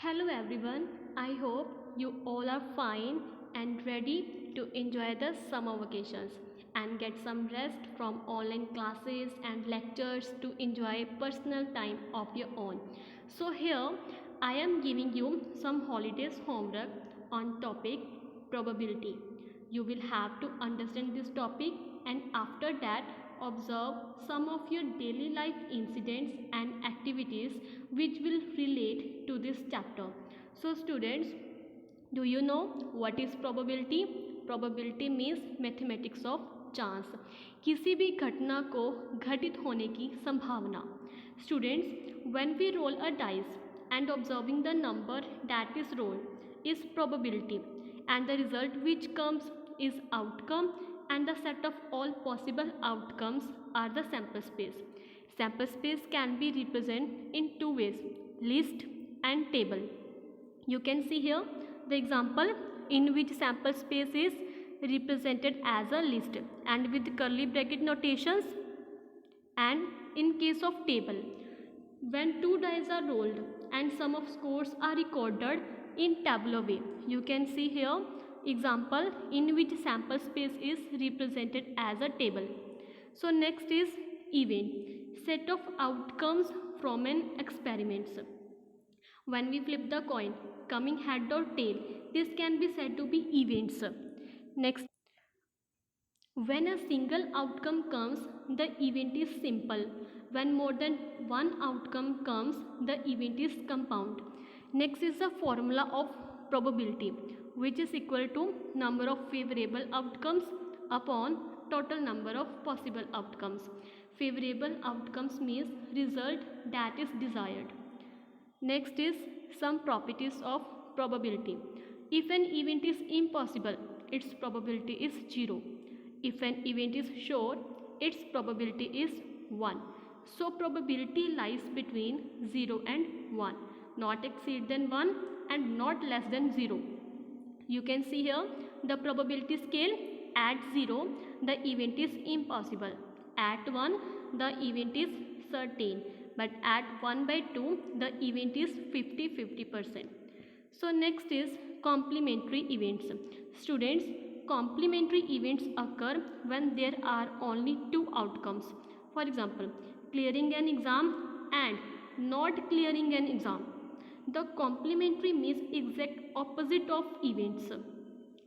Hello everyone, I hope you all are fine and ready to enjoy the summer vacations and get some rest from online classes and lectures to enjoy personal time of your own. So here I am giving you some holidays homework on topic probability. You will have to understand this topic and after that observe some of your daily life incidents and activities which will relate to this chapter. So students, do you know what is probability? Probability means mathematics of chance, किसी भी घटना को घटित होने की संभावना. Students, when we roll a dice and observing the number that is rolled is probability and the result which comes is outcome and the set of all possible outcomes are the sample space. Sample space can be represented in two ways, list and table. You can see here the example in which sample space is represented as a list and with curly bracket notations, and in case of table when two dice are rolled and sum of scores are recorded in tabular way. You can see here example in which sample space is represented as a table. So next is event, set of outcomes from an experiment. When we flip the coin coming head or tail, this can be said to be events. Next, when a single outcome comes, the event is simple. When more than one outcome comes, the event is compound. Next is the formula of probability, which is equal to number of favorable outcomes upon total number of possible outcomes. Favorable outcomes means result that is desired. Next is some properties of probability. If an event is impossible, its probability is 0. If an event is sure, its probability is 1. So probability lies between 0 and 1, not exceed than 1 and not less than 0. You can see here the probability scale. At 0 the event is impossible, at 1 the event is certain, but at 1/2 the event is 50-50%. So next is complementary events. Students, complementary events occur when there are only two outcomes. For example, clearing an exam and not clearing an exam. The complementary means exact opposite of events.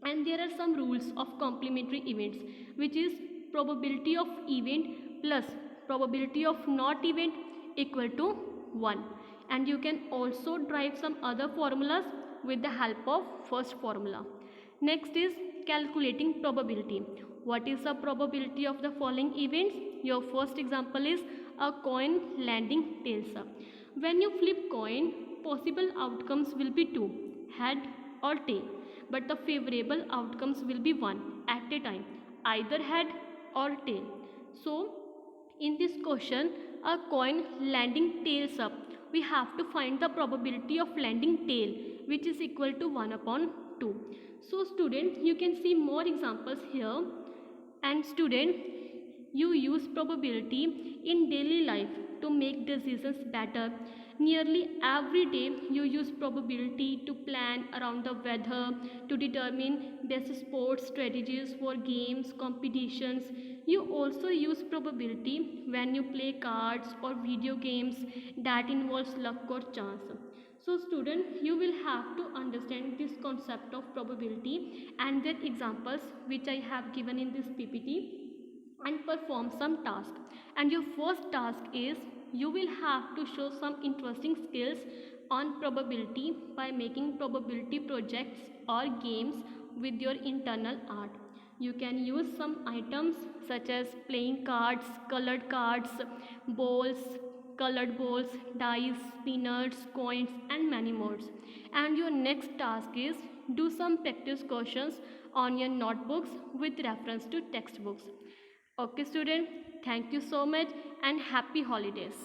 And there are some rules of complementary events, which is probability of event plus probability of not event equal to 1. And you can also derive some other formulas with the help of first formula. Next is calculating probability. What is the probability of the following events? Your first example is a coin landing tails up. When you flip coin, possible outcomes will be 2, head or tail, but the favorable outcomes will be 1 at a time, either head or tail. So in this question, a coin landing tails up, we have to find the probability of landing tail, which is equal to 1/2. So student, you can see more examples here. And student, you use probability in daily life to make decisions better. Nearly every day you use probability to plan around the weather, to determine best sports strategies for games, competitions. You also use probability when you play cards or video games that involves luck or chance. So student, you will have to understand this concept of probability and their examples which I have given in this PPT and perform some task. And your first task is you will have to show some interesting skills on probability by making probability projects or games with your internal art. You can use some items such as playing cards, colored cards, balls, colored balls, dice, peanuts, coins and many more. And your next task is do some practice questions on your notebooks with reference to textbooks. Okay student, thank you so much and happy holidays.